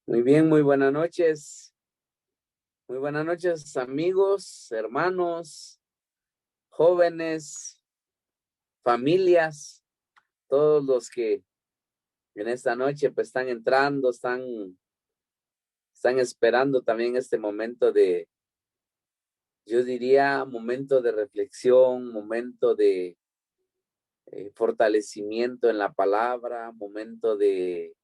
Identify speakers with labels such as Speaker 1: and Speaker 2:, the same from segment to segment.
Speaker 1: Muy bien, muy buenas noches. Muy buenas noches, amigos, hermanos, jóvenes, familias, todos los que en esta noche pues están entrando, están esperando también este momento yo diría, momento de reflexión, momento de fortalecimiento en la palabra, momento de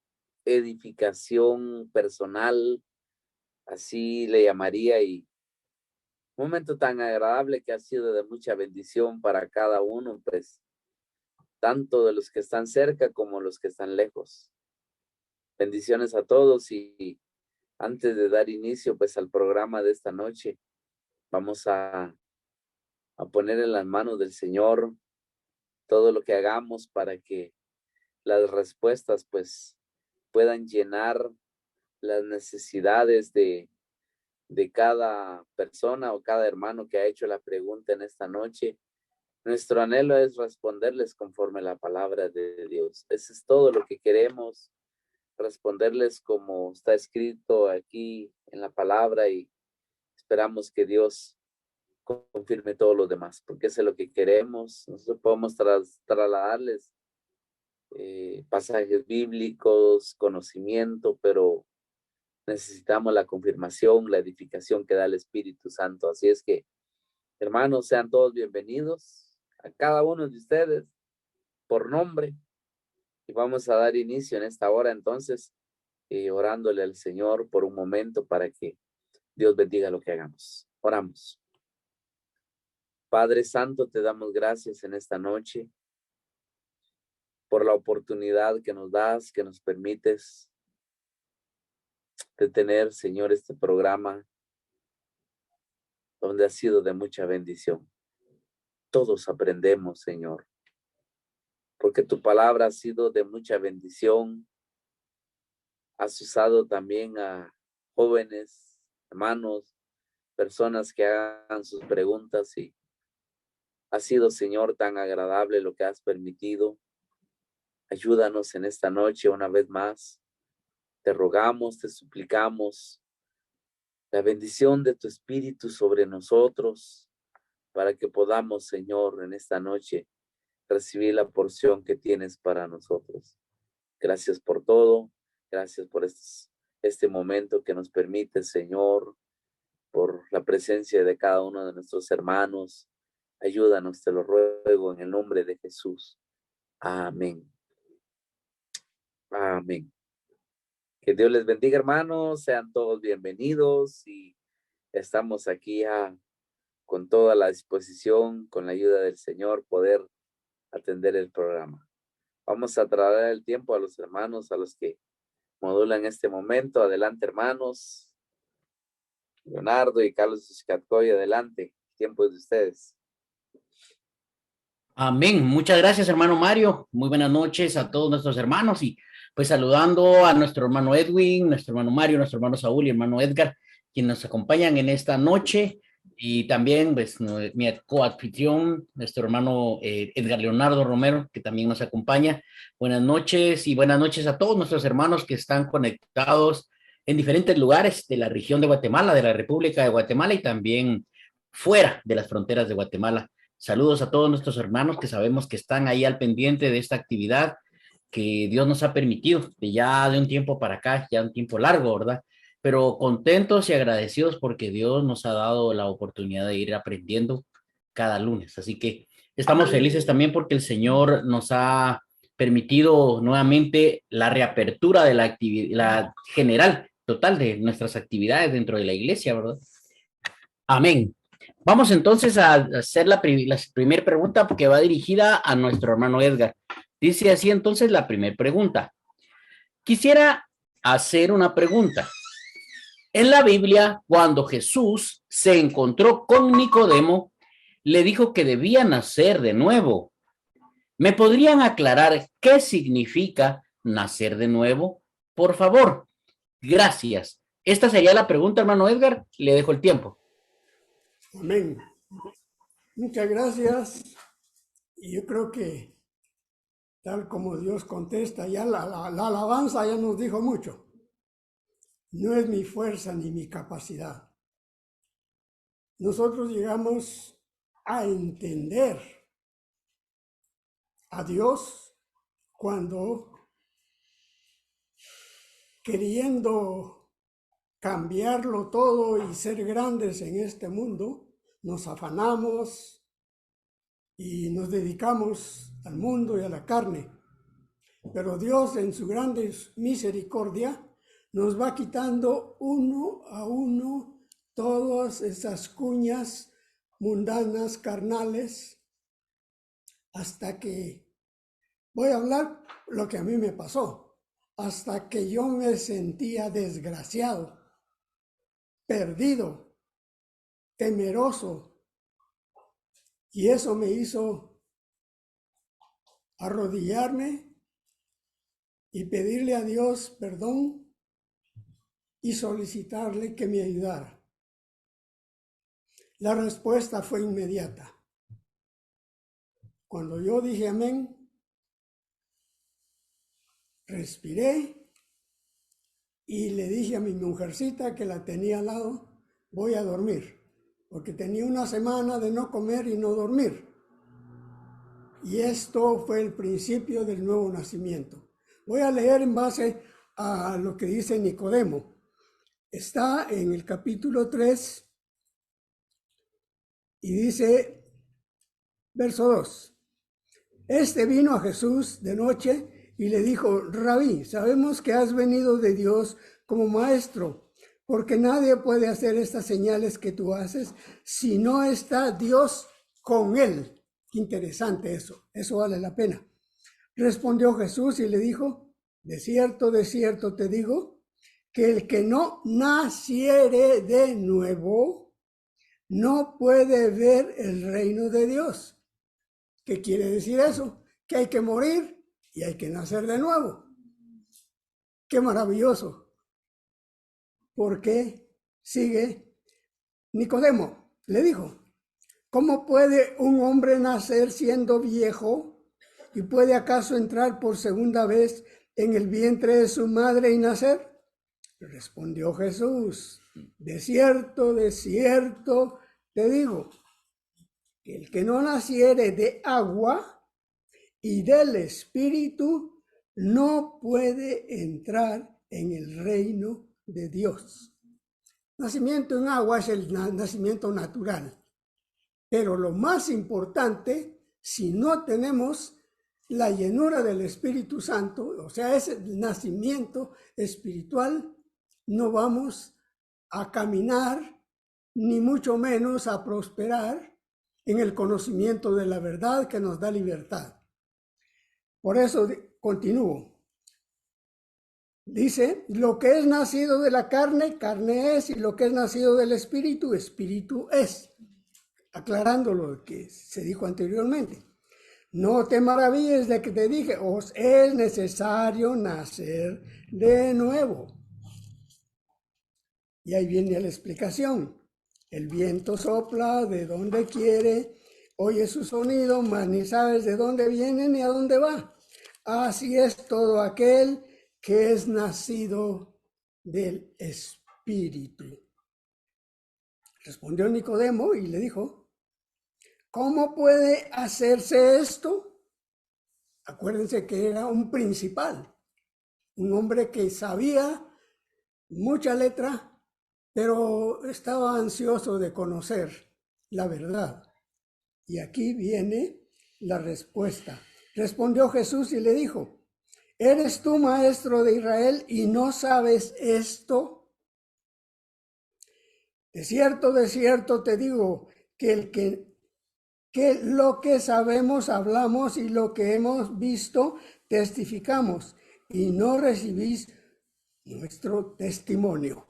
Speaker 1: edificación personal, así le llamaría, y momento tan agradable que ha sido de mucha bendición para cada uno, pues, tanto de los que están cerca como los que están lejos. Bendiciones a todos y antes de dar inicio, pues, al programa de esta noche, vamos a poner en las manos del Señor todo lo que hagamos para que las respuestas, pues, puedan llenar las necesidades de cada persona o cada hermano que ha hecho la pregunta en esta noche. Nuestro anhelo es responderles conforme a la palabra de Dios. Eso es todo lo que queremos, responderles como está escrito aquí en la palabra, y esperamos que Dios confirme todo lo demás, porque eso es lo que queremos. Nosotros podemos trasladarles pasajes bíblicos, conocimiento, pero necesitamos la confirmación, la edificación que da el Espíritu Santo. Así es que, hermanos, sean todos bienvenidos a cada uno de ustedes por nombre. Y vamos a dar inicio en esta hora entonces, orándole al Señor por un momento para que Dios bendiga lo que hagamos. Oramos. Padre Santo, te damos gracias en esta noche por la oportunidad que nos das, que nos permites de tener, Señor, este programa donde ha sido de mucha bendición. Todos aprendemos, Señor, porque tu palabra ha sido de mucha bendición. Has usado también a jóvenes, hermanos, personas que hagan sus preguntas, y ha sido, Señor, tan agradable lo que has permitido. Ayúdanos en esta noche una vez más. Te rogamos, te suplicamos la bendición de tu Espíritu sobre nosotros para que podamos, Señor, en esta noche recibir la porción que tienes para nosotros. Gracias por todo. Gracias por este momento que nos permite, Señor, por la presencia de cada uno de nuestros hermanos. Ayúdanos, te lo ruego, en el nombre de Jesús. Amén. Amén. Que Dios les bendiga, hermanos. Sean todos bienvenidos y estamos aquí con toda la disposición, con la ayuda del Señor, poder atender el programa. Vamos a traer el tiempo a los hermanos, a los que modulan este momento. Adelante, hermanos. Leonardo y Carlos Escatcoy, adelante. El tiempo es de ustedes.
Speaker 2: Amén. Muchas gracias, hermano Mario. Muy buenas noches a todos nuestros hermanos y pues saludando a nuestro hermano Edwin, nuestro hermano Mario, nuestro hermano Saúl y hermano Edgar, quienes nos acompañan en esta noche, y también pues mi coanfitrión, nuestro hermano Edgar Leonardo Romero, que también nos acompaña. Buenas noches y buenas noches a todos nuestros hermanos que están conectados en diferentes lugares de la región de Guatemala, de la República de Guatemala y también fuera de las fronteras de Guatemala. Saludos a todos nuestros hermanos que sabemos que están ahí al pendiente de esta actividad que Dios nos ha permitido de ya de un tiempo para acá, ya un tiempo largo, ¿verdad? Pero contentos y agradecidos porque Dios nos ha dado la oportunidad de ir aprendiendo cada lunes. Así que estamos felices también porque el Señor nos ha permitido nuevamente la reapertura de la actividad, la general, total de nuestras actividades dentro de la iglesia, ¿verdad? Amén. Vamos entonces a hacer la primera pregunta que va dirigida a nuestro hermano Edgar. Dice así entonces la primera pregunta. Quisiera hacer una pregunta. En la Biblia, cuando Jesús se encontró con Nicodemo, le dijo que debía nacer de nuevo. ¿Me podrían aclarar qué significa nacer de nuevo? Por favor. Gracias. Esta sería la pregunta, hermano Edgar. Le dejo el tiempo.
Speaker 3: Amén. Muchas gracias. Y yo creo que tal como Dios contesta, ya la alabanza ya nos dijo mucho. no es mi fuerza ni mi capacidad. Nosotros llegamos a entender a Dios cuando, queriendo cambiarlo todo y ser grandes en este mundo, nos afanamos y nos dedicamos al mundo y a la carne. Pero Dios, en su grande misericordia, nos va quitando uno a uno todas esas cuñas mundanas, carnales, hasta que, voy a hablar lo que a mí me pasó, hasta que yo me sentía desgraciado, perdido, temeroso, y eso me hizo arrodillarme y pedirle a Dios perdón y solicitarle que me ayudara. La respuesta fue inmediata. Cuando yo dije amén, respiré y le dije a mi mujercita, que la tenía al lado, voy a dormir, porque tenía una semana de no comer y no dormir. Y esto fue el principio del nuevo nacimiento. Voy a leer en base a lo que dice Nicodemo. Está en el capítulo 3 y dice, verso 2. Este vino a Jesús de noche y le dijo, Rabí, sabemos que has venido de Dios como maestro, porque nadie puede hacer estas señales que tú haces si no está Dios con él. Qué interesante eso vale la pena. Respondió Jesús y le dijo, de cierto te digo, que el que no naciere de nuevo no puede ver el reino de Dios. ¿Qué quiere decir eso? Que hay que morir y hay que nacer de nuevo. ¡Qué maravilloso! ¿Por qué? Sigue Nicodemo, le dijo, ¿cómo puede un hombre nacer siendo viejo y puede acaso entrar por segunda vez en el vientre de su madre y nacer? Respondió Jesús, de cierto te digo, que el que no naciere de agua y del Espíritu no puede entrar en el reino de Dios. Nacimiento en agua es el nacimiento natural, pero lo más importante, si no tenemos la llenura del Espíritu Santo, o sea, ese nacimiento espiritual, no vamos a caminar, ni mucho menos a prosperar en el conocimiento de la verdad que nos da libertad. Por eso continúo. Dice, lo que es nacido de la carne, carne es, y lo que es nacido del espíritu, espíritu es. Aclarando lo que se dijo anteriormente. No te maravilles de que te dije, os es necesario nacer de nuevo. Y ahí viene la explicación. El viento sopla de donde quiere, oye su sonido, mas ni sabes de dónde viene ni a dónde va. Así es todo aquel que es nacido del Espíritu. Respondió Nicodemo y le dijo, ¿cómo puede hacerse esto? Acuérdense que era un principal, un hombre que sabía mucha letra, pero estaba ansioso de conocer la verdad. Y aquí viene la respuesta. Respondió Jesús y le dijo, ¿eres tú maestro de Israel y no sabes esto? De cierto te digo que lo que sabemos hablamos y lo que hemos visto testificamos y no recibís nuestro testimonio.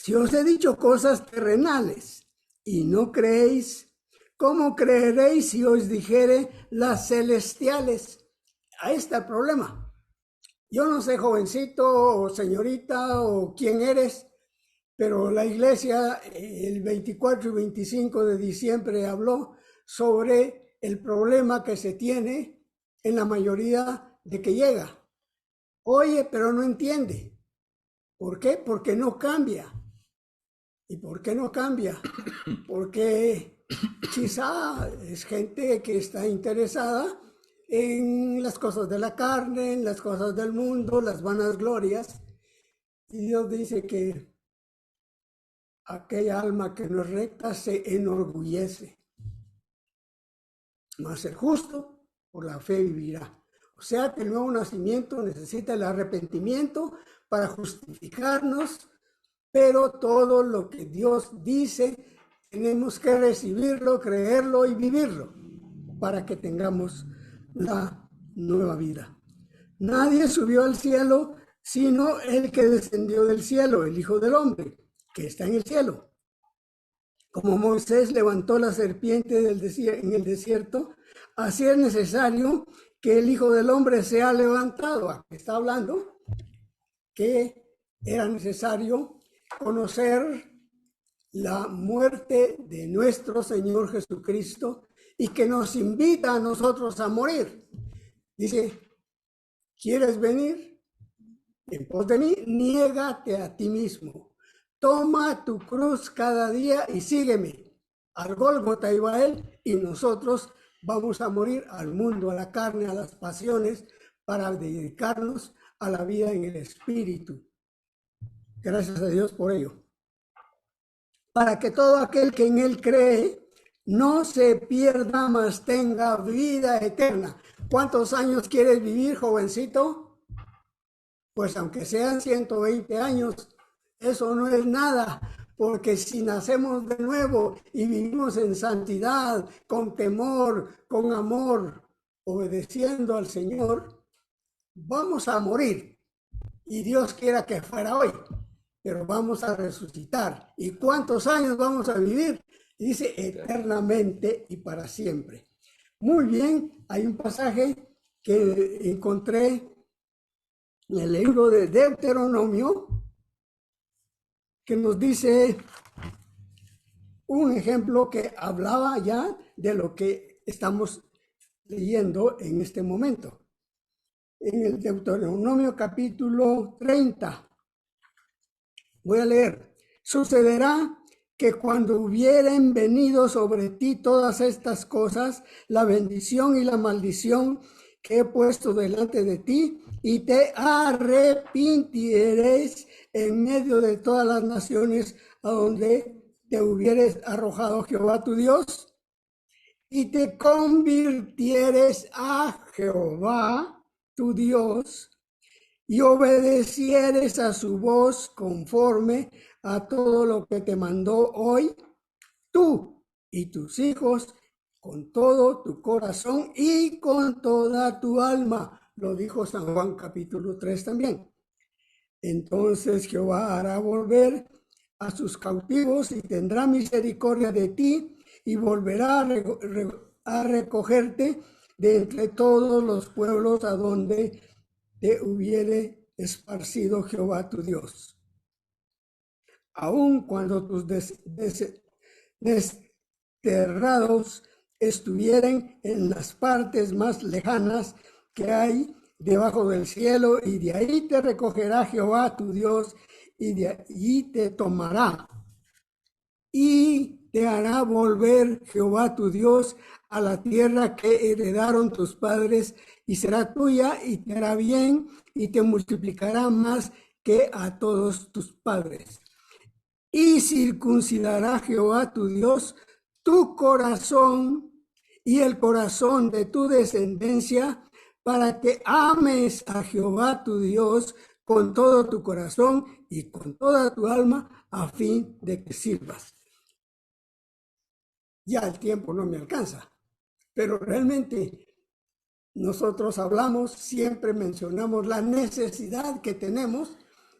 Speaker 3: Si os he dicho cosas terrenales y no creéis, ¿cómo creeréis si os dijere las celestiales? Ahí está el problema. Yo no sé, jovencito o señorita o quién eres, pero la iglesia el 24 y 25 de diciembre habló sobre el problema que se tiene en la mayoría de que llega. Oye, pero no entiende. ¿Por qué? Porque no cambia. ¿Y por qué no cambia? Porque quizá es gente que está interesada en las cosas de la carne, en las cosas del mundo, las vanas glorias. Y Dios dice que aquella alma que no es recta se enorgullece. Mas el justo por la fe vivirá. O sea que el nuevo nacimiento necesita el arrepentimiento para justificarnos, pero todo lo que Dios dice tenemos que recibirlo, creerlo y vivirlo para que tengamos la nueva vida. Nadie subió al cielo sino el que descendió del cielo, el Hijo del Hombre, que está en el cielo. Como Moisés levantó la serpiente en el desierto, así es necesario que el Hijo del Hombre sea levantado. Aquí está hablando que era necesario conocer la muerte de nuestro Señor Jesucristo y que nos invita a nosotros a morir. Dice, ¿quieres venir en pos de mí? Niégate a ti mismo. Toma tu cruz cada día y sígueme. Al Gólgota iba él y nosotros vamos a morir al mundo, a la carne, a las pasiones, para dedicarnos a la vida en el Espíritu. Gracias a Dios por ello. Para que todo aquel que en él cree no se pierda, mas tenga vida eterna. ¿Cuántos años quieres vivir, jovencito? Pues aunque sean 120 años, eso no es nada, porque si nacemos de nuevo y vivimos en santidad, con temor, con amor, obedeciendo al Señor, vamos a morir. Y Dios quiera que fuera hoy, pero vamos a resucitar. ¿Y cuántos años vamos a vivir? Dice eternamente y para siempre. Muy bien, hay un pasaje que encontré en el libro de Deuteronomio que nos dice un ejemplo que hablaba ya de lo que estamos leyendo en este momento. En el Deuteronomio capítulo 30, voy a leer. Sucederá que cuando hubieren venido sobre ti todas estas cosas, la bendición y la maldición que he puesto delante de ti, y te arrepintieres en medio de todas las naciones a donde te hubieres arrojado Jehová tu Dios, y te convirtieres a Jehová tu Dios, y obedecieres a su voz conforme a todo lo que te mandó hoy, tú y tus hijos, con todo tu corazón y con toda tu alma. Lo dijo San Juan capítulo 3 también. Entonces Jehová hará volver a sus cautivos y tendrá misericordia de ti y volverá a recogerte de entre todos los pueblos a donde te hubiere esparcido Jehová tu Dios. Aun cuando tus desterrados estuvieren en las partes más lejanas que hay debajo del cielo, y de ahí te recogerá Jehová tu Dios, y de allí te tomará, y te hará volver Jehová tu Dios a la tierra que heredaron tus padres, y será tuya, y te hará bien, y te multiplicará más que a todos tus padres. Y circuncidará Jehová tu Dios tu corazón y el corazón de tu descendencia, para que ames a Jehová tu Dios con todo tu corazón y con toda tu alma, a fin de que sirvas. Ya el tiempo no me alcanza, pero realmente nosotros hablamos, siempre mencionamos la necesidad que tenemos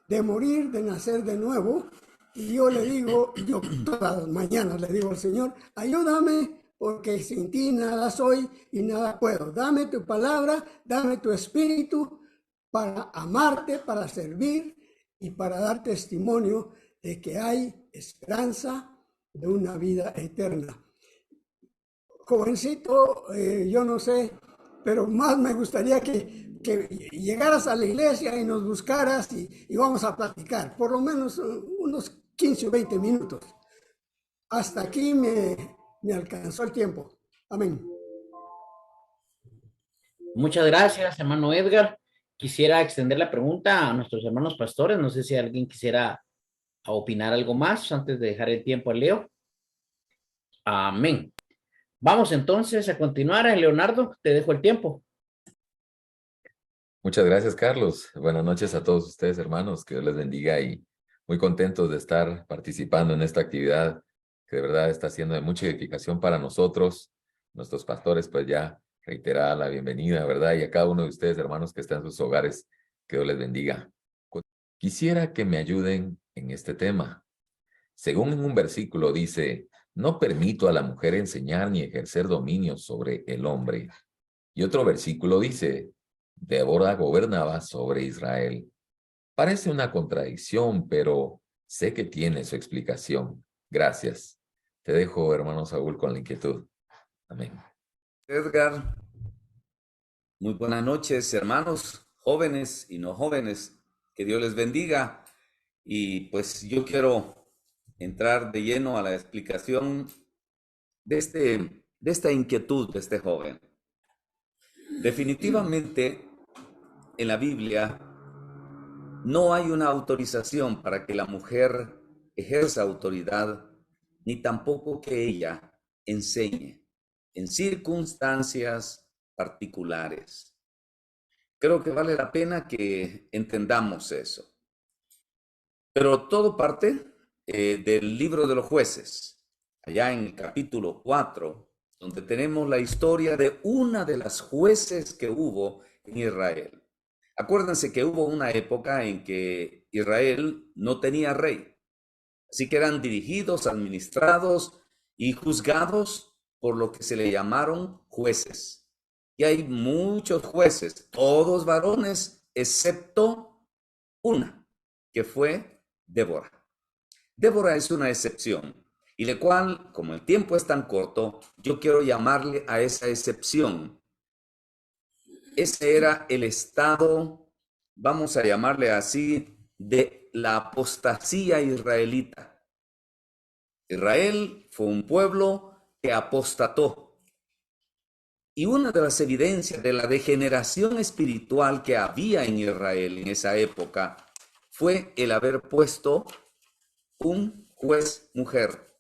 Speaker 3: de morir, de nacer de nuevo. Y yo le digo, yo todas las mañanas le digo al Señor, ayúdame, porque sin ti nada soy y nada puedo. Dame tu palabra, dame tu espíritu para amarte, para servir y para dar testimonio de que hay esperanza de una vida eterna. Jovencito, yo no sé, pero más me gustaría que llegaras a la iglesia y nos buscaras y vamos a platicar, por lo menos unos 15 o 20 minutos. Hasta aquí me alcanzó el tiempo. Amén.
Speaker 2: Muchas gracias, hermano Edgar. Quisiera extender la pregunta a nuestros hermanos pastores. No sé si alguien quisiera opinar algo más antes de dejar el tiempo a Leo. Amén. Vamos entonces a continuar. Leonardo, te dejo el tiempo.
Speaker 4: Muchas gracias, Carlos. Buenas noches a todos ustedes, hermanos. Que Dios les bendiga y muy contentos de estar participando en esta actividad que de verdad está siendo de mucha edificación para nosotros. Nuestros pastores, pues ya reiterada la bienvenida, ¿verdad? Y a cada uno de ustedes, hermanos, que están en sus hogares, que Dios les bendiga. Quisiera que me ayuden en este tema. Según en un versículo dice, no permito a la mujer enseñar ni ejercer dominio sobre el hombre. Y otro versículo dice, Débora gobernaba sobre Israel. Parece una contradicción, pero sé que tiene su explicación. Gracias. Te dejo, hermano Saúl, con la inquietud. Amén.
Speaker 5: Edgar, muy buenas noches, hermanos, jóvenes y no jóvenes. Que Dios les bendiga. Y pues yo quiero entrar de lleno a la explicación de esta inquietud de este joven. Definitivamente, en la Biblia no hay una autorización para que la mujer ejerza autoridad, ni tampoco que ella enseñe en circunstancias particulares. Creo que vale la pena que entendamos eso. Pero todo parte del libro de los jueces, allá en el capítulo 4, donde tenemos la historia de una de las jueces que hubo en Israel. Acuérdense que hubo una época en que Israel no tenía rey, así que eran dirigidos, administrados y juzgados por lo que se le llamaron jueces. Y hay muchos jueces, todos varones, excepto una, que fue Débora. Débora es una excepción, y la cual, como el tiempo es tan corto, yo quiero llamarle a esa excepción. Ese era el estado, vamos a llamarle así, de la apostasía israelita. Israel fue un pueblo que apostató. Y una de las evidencias de la degeneración espiritual que había en Israel en esa época fue el haber puesto un juez mujer.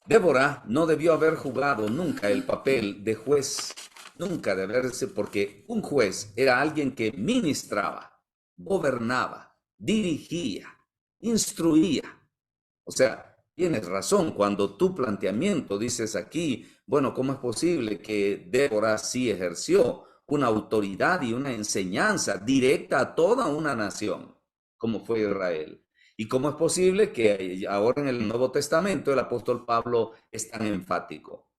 Speaker 5: Débora no debió haber jugado nunca el papel de juez, nunca de haberse, porque un juez era alguien que ministraba, gobernaba, dirigía, instruía. O sea, tienes razón cuando tu planteamiento dices aquí, bueno, ¿cómo es posible que Débora sí ejerció una autoridad y una enseñanza directa a toda una nación, como fue Israel? ¿Y cómo es posible que ahora en el Nuevo Testamento el apóstol Pablo es tan enfático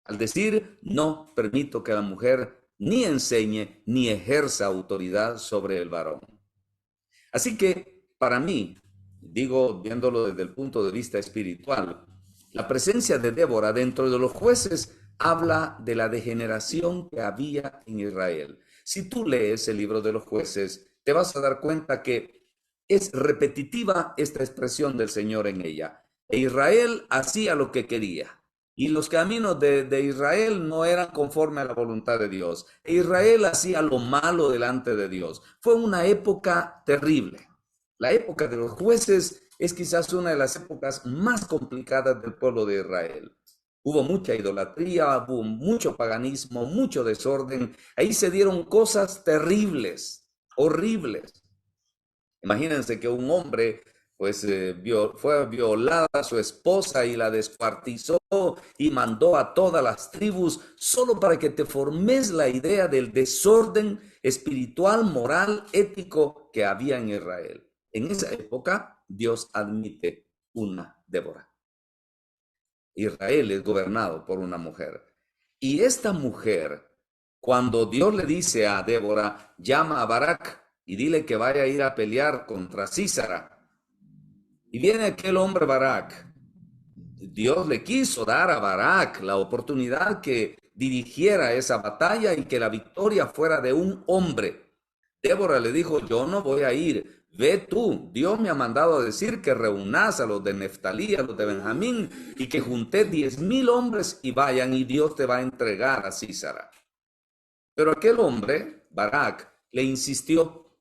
Speaker 5: al decir, no permito que la mujer ni enseñe ni ejerza autoridad sobre el varón? Así que, para mí, digo, viéndolo desde el punto de vista espiritual, la presencia de Débora dentro de los jueces habla de la degeneración que había en Israel. Si tú lees el libro de los jueces, te vas a dar cuenta que es repetitiva esta expresión del Señor en ella. E Israel hacía lo que quería. Y los caminos de Israel no eran conforme a la voluntad de Dios. E Israel hacía lo malo delante de Dios. Fue una época terrible. La época de los jueces es quizás una de las épocas más complicadas del pueblo de Israel. Hubo mucha idolatría, hubo mucho paganismo, mucho desorden. Ahí se dieron cosas terribles, horribles. Imagínense que un hombre pues fue violada a su esposa y la descuartizó y mandó a todas las tribus solo para que te formes la idea del desorden espiritual, moral, ético que había en Israel. En esa época Dios admite una Débora. Israel es gobernado por una mujer. Y esta mujer, cuando Dios le dice a Débora, llama a Barak y dile que vaya a ir a pelear contra Sísara. Y viene aquel hombre Barak. Dios le quiso dar a Barak la oportunidad que dirigiera esa batalla y que la victoria fuera de un hombre. Débora le dijo, yo no voy a ir, ve tú, Dios me ha mandado a decir que reúnas a los de Neftalí, a los de Benjamín, y que junté 10,000 hombres y vayan, y Dios te va a entregar a Sísara. Pero aquel hombre, Barak, le insistió,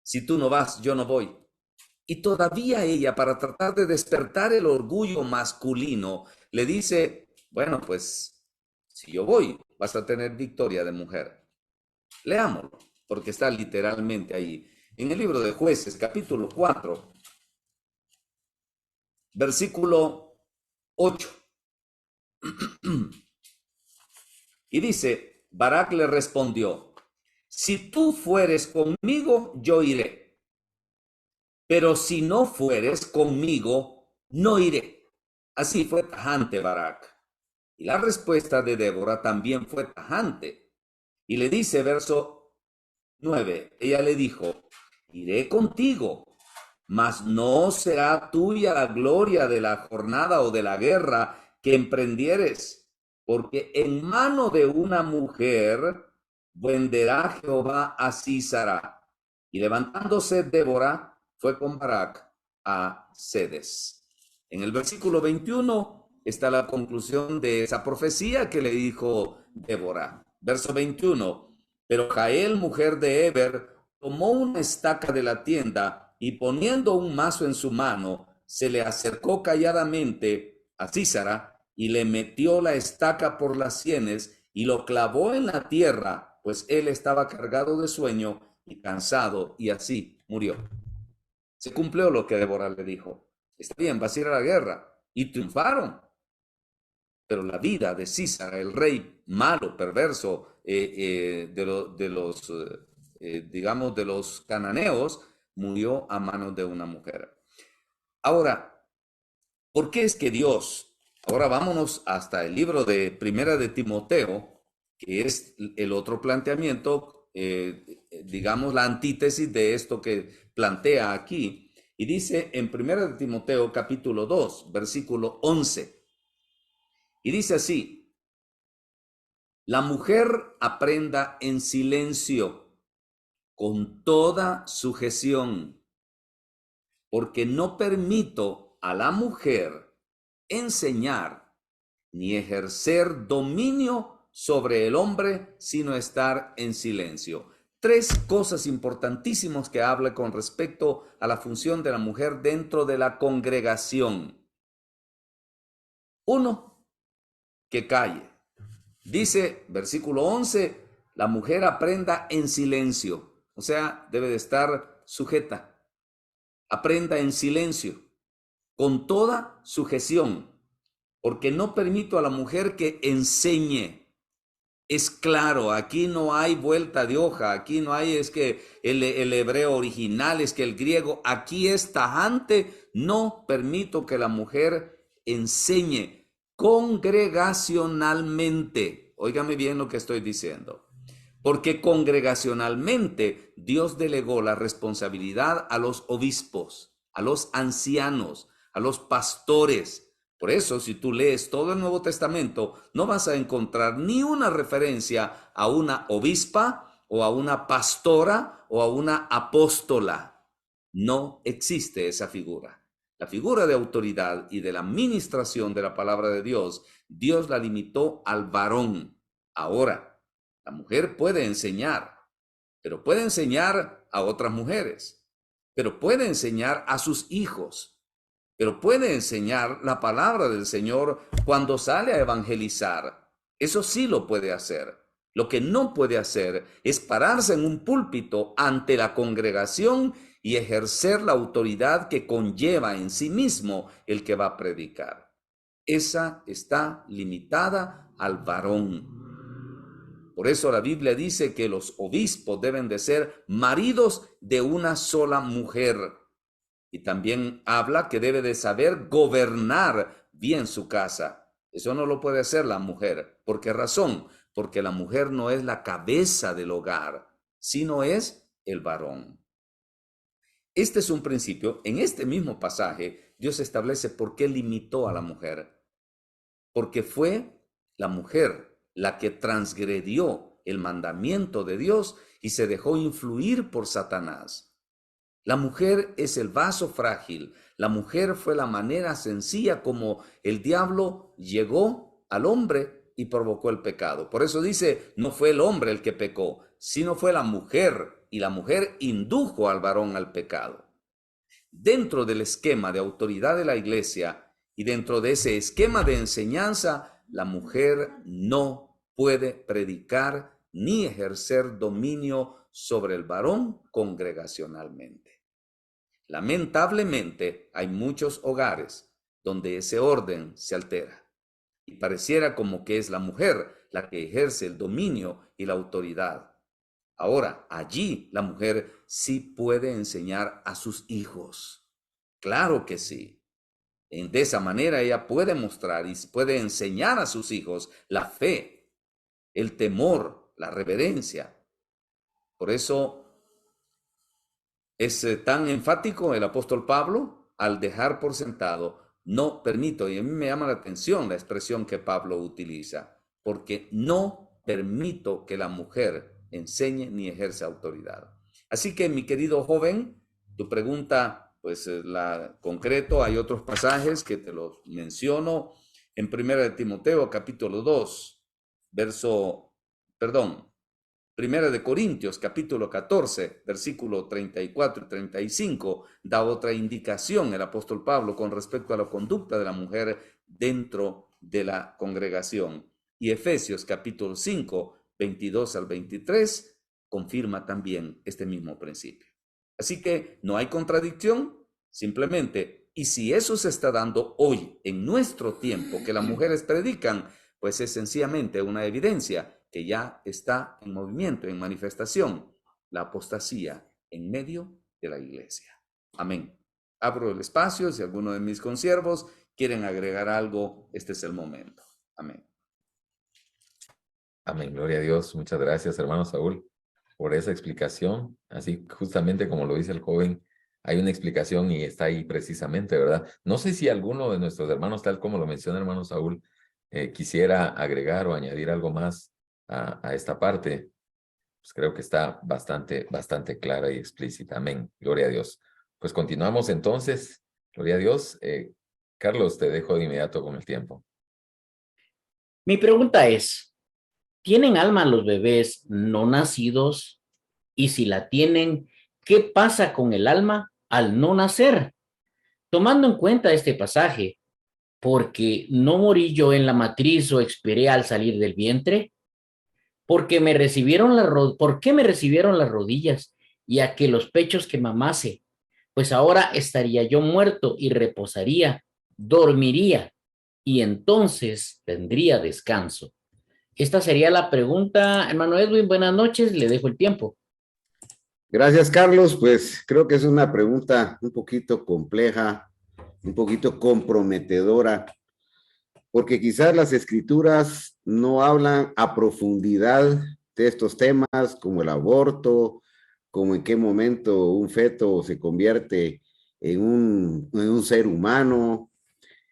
Speaker 5: si tú no vas, yo no voy. Y todavía ella, para tratar de despertar el orgullo masculino, le dice, bueno, pues, si yo voy, vas a tener victoria de mujer. Leámoslo, porque está literalmente ahí. En el libro de Jueces, capítulo 4, versículo 8. Y dice, Barak le respondió, si tú fueres conmigo, yo iré. Pero si no fueres conmigo, no iré. Así fue tajante Barak. Y la respuesta de Débora también fue tajante. Y le dice, verso 9, ella le dijo, iré contigo, mas no será tuya la gloria de la jornada o de la guerra que emprendieres, porque en mano de una mujer venderá Jehová a Sísara. Y levantándose Débora, fue con Barak a Cedes. En el versículo 21 está la conclusión de esa profecía que le dijo Débora. Verso 21. Pero Jael, mujer de Eber, tomó una estaca de la tienda y poniendo un mazo en su mano, se le acercó calladamente a Sísara y le metió la estaca por las sienes y lo clavó en la tierra, pues él estaba cargado de sueño y cansado, y así murió. Se cumplió lo que Débora le dijo. Está bien, vas a ir a la guerra. Y triunfaron. Pero la vida de Sísara, el rey malo, perverso, digamos, de los cananeos, murió a manos de una mujer. Ahora, ¿por qué es que Dios? Ahora vámonos hasta el libro de Primera de Timoteo, que es el otro planteamiento, digamos, la antítesis de esto que plantea aquí. Y dice en Primera de Timoteo, capítulo 2, versículo 11. Y dice así, la mujer aprenda en silencio, con toda sujeción, porque no permito a la mujer enseñar ni ejercer dominio sobre el hombre, sino estar en silencio. 3 cosas importantísimas que habla con respecto a la función de la mujer dentro de la congregación. 1, que calle. Dice, versículo 11, la mujer aprenda en silencio, o sea, debe de estar sujeta. Aprenda en silencio, con toda sujeción, porque no permito a la mujer que enseñe. Es claro, aquí no hay vuelta de hoja, aquí no hay, es que el hebreo original, es que el griego, aquí es tajante, no permito que la mujer enseñe congregacionalmente. Óigame bien lo que estoy diciendo, porque congregacionalmente Dios delegó la responsabilidad a los obispos, a los ancianos, a los pastores. Por eso, si tú lees todo el Nuevo Testamento, no vas a encontrar ni una referencia a una obispa o a una pastora o a una apóstola. No existe esa figura. La figura de autoridad y de la ministración de la palabra de Dios, Dios la limitó al varón. Ahora, la mujer puede enseñar, pero puede enseñar a otras mujeres, pero puede enseñar a sus hijos, pero puede enseñar la palabra del Señor cuando sale a evangelizar. Eso sí lo puede hacer. Lo que no puede hacer es pararse en un púlpito ante la congregación y ejercer la autoridad que conlleva en sí mismo el que va a predicar. Esa está limitada al varón. Por eso la Biblia dice que los obispos deben de ser maridos de una sola mujer. Y también habla que debe de saber gobernar bien su casa. Eso no lo puede hacer la mujer. ¿Por qué razón? Porque la mujer no es la cabeza del hogar, sino es el varón. Este es un principio. En este mismo pasaje, Dios establece por qué limitó a la mujer. Porque fue la mujer la que transgredió el mandamiento de Dios y se dejó influir por Satanás. La mujer es el vaso frágil. La mujer fue la manera sencilla como el diablo llegó al hombre y provocó el pecado. Por eso dice, no fue el hombre el que pecó, sino fue la mujer, y la mujer indujo al varón al pecado. Dentro del esquema de autoridad de la iglesia y dentro de ese esquema de enseñanza, la mujer no puede predicar ni ejercer dominio sobre el varón congregacionalmente. Lamentablemente, hay muchos hogares donde ese orden se altera y pareciera como que es la mujer la que ejerce el dominio y la autoridad. Ahora, allí la mujer sí puede enseñar a sus hijos. Claro que sí. De esa manera ella puede mostrar y puede enseñar a sus hijos la fe, el temor, la reverencia. Por eso es tan enfático el apóstol Pablo al dejar por sentado, no permito, y a mí me llama la atención la expresión que Pablo utiliza, porque no permito que la mujer enseñe ni ejerza autoridad. Así que, mi querido joven, tu pregunta, pues la concreto, hay otros pasajes que te los menciono en 1 de Timoteo, capítulo 2, Primera de Corintios, capítulo 14, versículo 34 y 35, da otra indicación el apóstol Pablo con respecto a la conducta de la mujer dentro de la congregación. Y Efesios, capítulo 5, 22 al 23, confirma también este mismo principio. Así que no hay contradicción, simplemente, y si eso se está dando hoy, en nuestro tiempo, que las mujeres predican, pues es sencillamente una evidencia que ya está en movimiento, en manifestación, la apostasía en medio de la iglesia. Amén. Abro el espacio, si alguno de mis consiervos quieren agregar algo, este es el momento. Amén.
Speaker 4: Amén, gloria a Dios. Muchas gracias, hermano Saúl, por esa explicación. Así justamente como lo dice el joven, hay una explicación y está ahí precisamente, ¿verdad? No sé si alguno de nuestros hermanos, tal como lo menciona hermano Saúl, quisiera agregar o añadir algo más a esta parte. Pues creo que está bastante clara y explícita. Amén. Gloria a Dios. Pues continuamos entonces. Gloria a Dios. Carlos, te dejo de inmediato con el tiempo.
Speaker 2: Mi pregunta es, ¿tienen alma los bebés no nacidos? Y si la tienen, ¿qué pasa con el alma al no nacer? Tomando en cuenta este pasaje, porque no morí yo en la matriz o expiré al salir del vientre, ¿por qué me recibieron las rodillas y a que los pechos que mamase? Pues ahora estaría yo muerto y reposaría, dormiría, y entonces tendría descanso. Esta sería la pregunta, hermano Edwin. Buenas noches, le dejo el tiempo.
Speaker 6: Gracias, Carlos. Pues creo que es una pregunta un poquito compleja, un poquito comprometedora, porque quizás las escrituras no hablan a profundidad de estos temas como el aborto, como en qué momento un feto se convierte en un ser humano.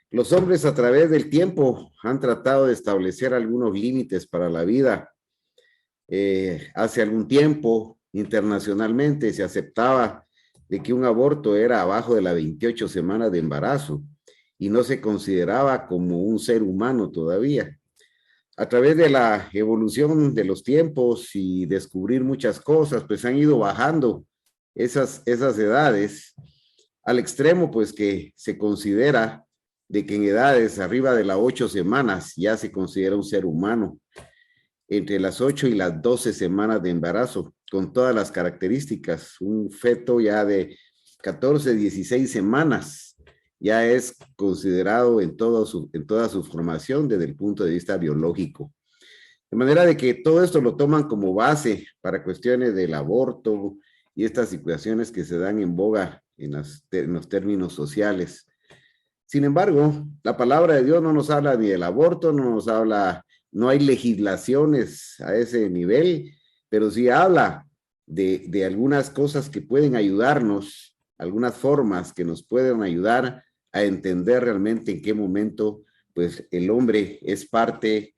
Speaker 6: Los hombres a través del tiempo han tratado de establecer algunos límites para la vida. Hace algún tiempo, internacionalmente, se aceptaba de que un aborto era abajo de las 28 semanas de embarazo y no se consideraba como un ser humano todavía. A través de la evolución de los tiempos y descubrir muchas cosas, pues han ido bajando esas edades al extremo, pues que se considera de que en edades arriba de las 8 semanas ya se considera un ser humano. Entre las 8 y las 12 semanas de embarazo, con todas las características, un feto ya de 14, 16 semanas ya es considerado en toda su formación desde el punto de vista biológico. De manera de que todo esto lo toman como base para cuestiones del aborto y estas situaciones que se dan en boga en los términos sociales. Sin embargo, la palabra de Dios no nos habla ni del aborto, no hay legislaciones a ese nivel, pero sí habla de algunas cosas que pueden ayudarnos, algunas formas que nos pueden ayudar a entender realmente en qué momento pues el hombre es parte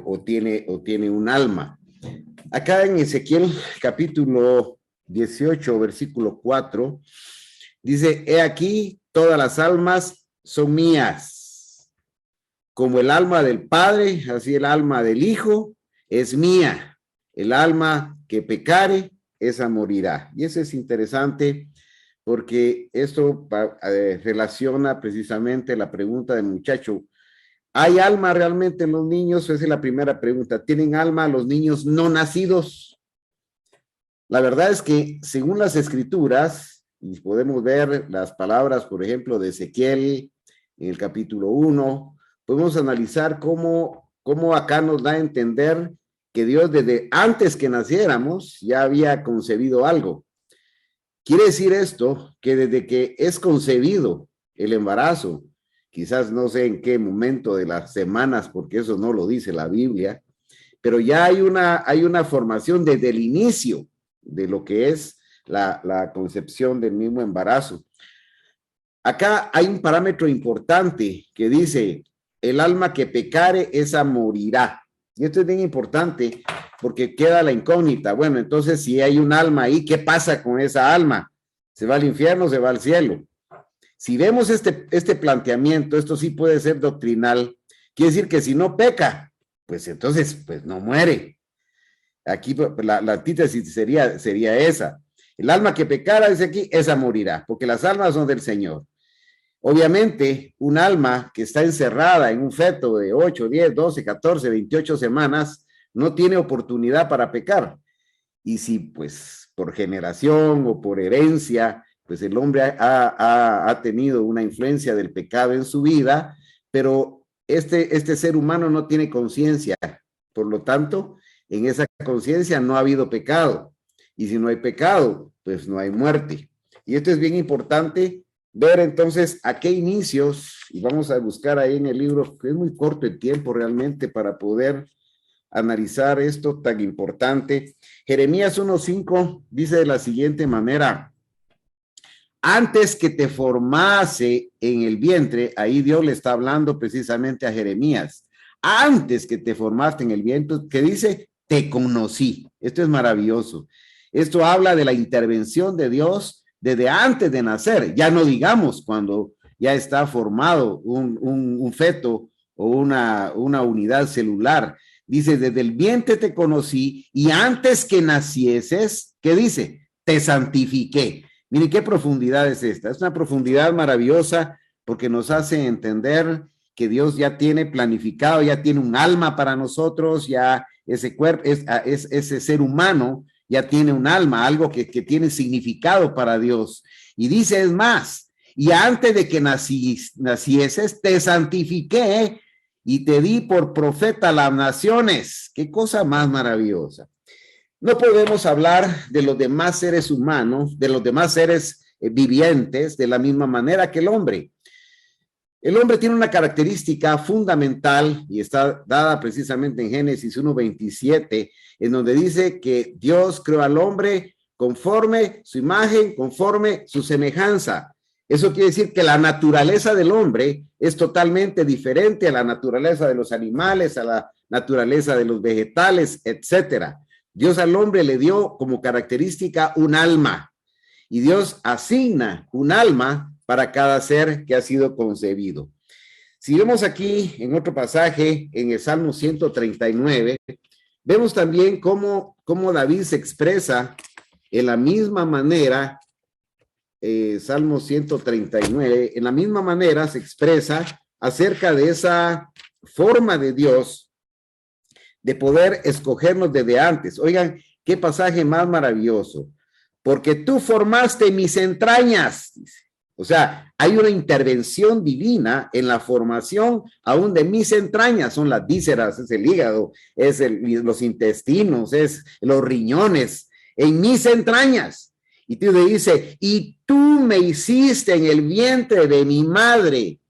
Speaker 6: o tiene un alma. Acá en Ezequiel capítulo 18, versículo 4, dice, he aquí, todas las almas son mías. Como el alma del Padre, así el alma del Hijo es mía. El alma que pecare, esa morirá. Y eso es interesante porque esto relaciona precisamente la pregunta del muchacho. ¿Hay alma realmente en los niños? Esa es la primera pregunta. ¿Tienen alma los niños no nacidos? La verdad es que según las escrituras, y podemos ver las palabras, por ejemplo, de Ezequiel en el capítulo 1, podemos analizar cómo acá nos da a entender que Dios desde antes que naciéramos ya había concebido algo. Quiere decir esto que desde que es concebido el embarazo, quizás no sé en qué momento de las semanas, porque eso no lo dice la Biblia, pero ya hay una formación desde el inicio de lo que es la concepción del mismo embarazo. Acá hay un parámetro importante que dice, el alma que pecare, esa morirá. Y esto es bien importante porque queda la incógnita. Bueno, entonces si hay un alma ahí, ¿qué pasa con esa alma? ¿Se va al infierno o se va al cielo? Si vemos este planteamiento, esto sí puede ser doctrinal, quiere decir que si no peca, pues entonces pues no muere. Aquí la antítesis sería esa. El alma que pecara, dice aquí, esa morirá, porque las almas son del Señor. Obviamente, un alma que está encerrada en un feto de 8, 10, 12, 14, 28 semanas, no tiene oportunidad para pecar. Y si, pues, por generación o por herencia, pues el hombre ha tenido una influencia del pecado en su vida, pero este ser humano no tiene conciencia. Por lo tanto, en esa conciencia no ha habido pecado. Y si no hay pecado, pues no hay muerte. Y esto es bien importante, ver entonces a qué inicios, y vamos a buscar ahí en el libro, que es muy corto el tiempo realmente para poder analizar esto tan importante. Jeremías 1:5 dice de la siguiente manera, antes que te formase en el vientre, ahí Dios le está hablando precisamente a Jeremías, antes que te formaste en el vientre, que dice, te conocí. Esto es maravilloso. Esto habla de la intervención de Dios desde antes de nacer, ya no digamos cuando ya está formado un feto o una unidad celular. Dice, desde el vientre te conocí y antes que nacieses, ¿qué dice? Te santifiqué. Miren qué profundidad es esta. Es una profundidad maravillosa porque nos hace entender que Dios ya tiene planificado, ya tiene un alma para nosotros, ya ese cuerpo, ese ser humano ya tiene un alma, algo que tiene significado para Dios. Y dice, es más, y antes de que nacieses, te santifiqué y te di por profeta a las naciones. Qué cosa más maravillosa. No podemos hablar de los demás seres humanos, de los demás seres vivientes, de la misma manera que el hombre. El hombre tiene una característica fundamental y está dada precisamente en Génesis 1:27, en donde dice que Dios creó al hombre conforme su imagen, conforme su semejanza. Eso quiere decir que la naturaleza del hombre es totalmente diferente a la naturaleza de los animales, a la naturaleza de los vegetales, etcétera. Dios al hombre le dio como característica un alma y Dios asigna un alma para cada ser que ha sido concebido. Si vemos aquí en otro pasaje, en el Salmo 139, vemos también cómo David se expresa en la misma manera, Salmo 139, en la misma manera se expresa acerca de esa forma de Dios de poder escogernos desde antes. Oigan, qué pasaje más maravilloso. Porque tú formaste mis entrañas, dice. O sea, hay una intervención divina en la formación aún de mis entrañas, son las vísceras, es el hígado, es los intestinos, es los riñones, en mis entrañas. Y tú le dices, y tú me hiciste en el vientre de mi madre.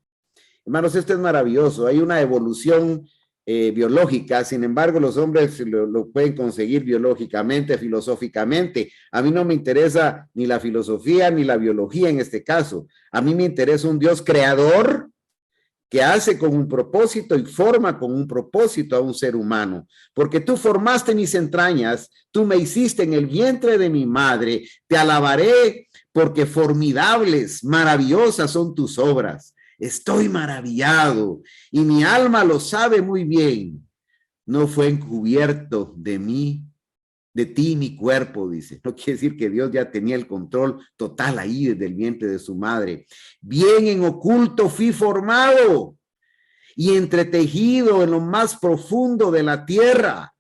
Speaker 6: Hermanos, esto es maravilloso, hay una evolución biológica, sin embargo los hombres lo pueden conseguir biológicamente, filosóficamente. A mí no me interesa ni la filosofía ni la biología en este caso, a mí me interesa un Dios creador que hace con un propósito y forma con un propósito a un ser humano. Porque tú formaste mis entrañas, tú me hiciste en el vientre de mi madre, te alabaré porque formidables, maravillosas son tus obras. Estoy maravillado y mi alma lo sabe muy bien. No fue encubierto de mí, de ti mi cuerpo, dice. No quiere decir que Dios ya tenía el control total ahí desde el vientre de su madre. Bien en oculto fui formado y entretejido en lo más profundo de la tierra.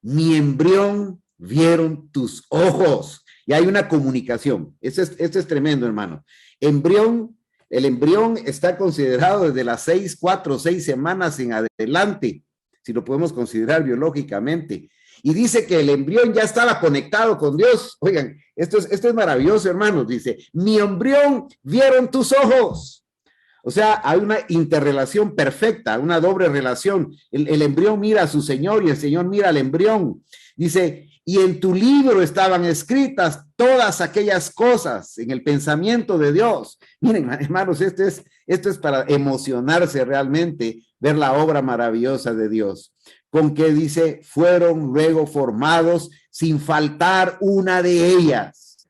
Speaker 6: Mi embrión vieron tus ojos. Y hay una comunicación. Esto es tremendo, hermano. El embrión está considerado desde las 4 o 6 semanas en adelante, si lo podemos considerar biológicamente. Y dice que el embrión ya estaba conectado con Dios. Oigan, esto es maravilloso, hermanos. Dice, mi embrión vieron tus ojos. O sea, hay una interrelación perfecta, una doble relación. El embrión mira a su Señor y el Señor mira al embrión. Dice, y en tu libro estaban escritas todas aquellas cosas en el pensamiento de Dios. Miren, hermanos, esto es para emocionarse realmente, ver la obra maravillosa de Dios. Con que dice, fueron luego formados sin faltar una de ellas.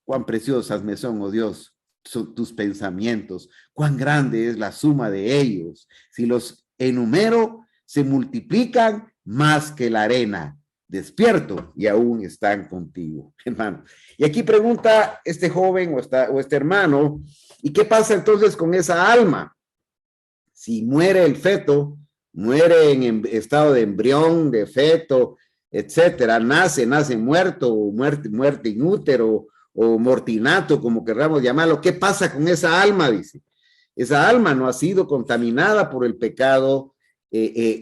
Speaker 6: Cuán preciosas me son, oh Dios, son tus pensamientos. Cuán grande es la suma de ellos. Si los enumero, se multiplican más que la arena. Despierto y aún están contigo, hermano. Y aquí pregunta este joven o este hermano, ¿y qué pasa entonces con esa alma? Si muere el feto, muere en estado de embrión, de feto, etcétera, nace muerto, o muerte in útero, o mortinato, como querramos llamarlo. ¿Qué pasa con esa alma? Dice. Esa alma no ha sido contaminada por el pecado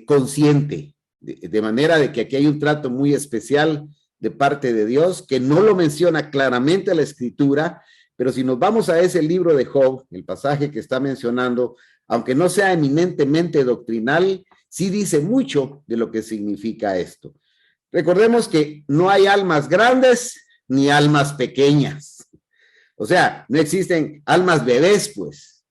Speaker 6: consciente, de manera de que aquí hay un trato muy especial de parte de Dios, que no lo menciona claramente la Escritura, pero si nos vamos a ese libro de Job, el pasaje que está mencionando, aunque no sea eminentemente doctrinal, sí dice mucho de lo que significa esto. Recordemos que no hay almas grandes ni almas pequeñas. O sea, no existen almas bebés, pues.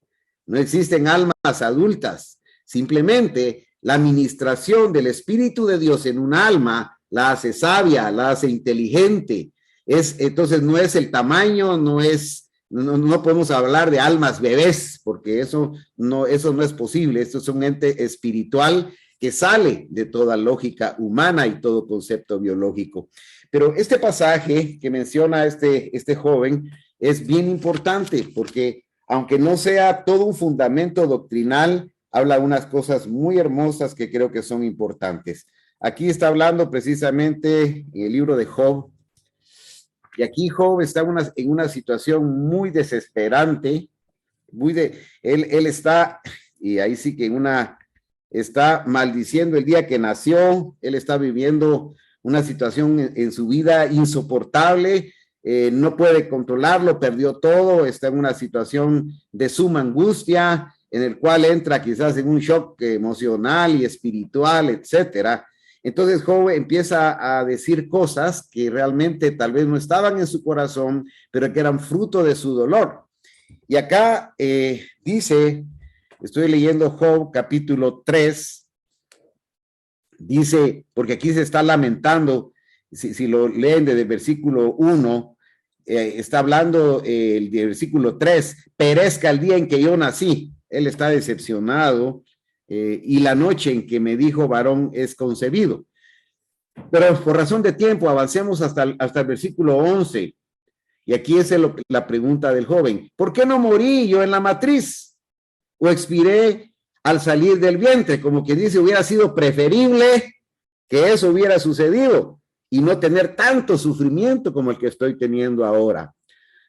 Speaker 6: No existen almas adultas. Simplemente la administración del Espíritu de Dios en un alma la hace sabia, la hace inteligente. Entonces no es el tamaño, no podemos hablar de almas bebés, porque eso no es posible. Esto es un ente espiritual que sale de toda lógica humana y todo concepto biológico. Pero este pasaje que menciona este joven es bien importante, porque aunque no sea todo un fundamento doctrinal, habla unas cosas muy hermosas que creo que son importantes. Aquí está hablando precisamente en el libro de Job, y aquí Job está en una situación muy desesperante, él está, y ahí sí que está maldiciendo el día que nació, él está viviendo una situación en su vida insoportable, no puede controlarlo, perdió todo, está en una situación de suma angustia, en el cual entra quizás en un shock emocional y espiritual, etcétera. Entonces Job empieza a decir cosas que realmente tal vez no estaban en su corazón, pero que eran fruto de su dolor. Y acá dice, estoy leyendo Job capítulo 3, dice, porque aquí se está lamentando, si lo leen desde el versículo 1, está hablando el versículo 3, perezca el día en que yo nací. Él está decepcionado y la noche en que me dijo varón es concebido. Pero por razón de tiempo avancemos hasta el versículo 11. Y aquí es la pregunta del joven. ¿Por qué no morí yo en la matriz? ¿O expiré al salir del vientre? Como que dice, hubiera sido preferible que eso hubiera sucedido y no tener tanto sufrimiento como el que estoy teniendo ahora.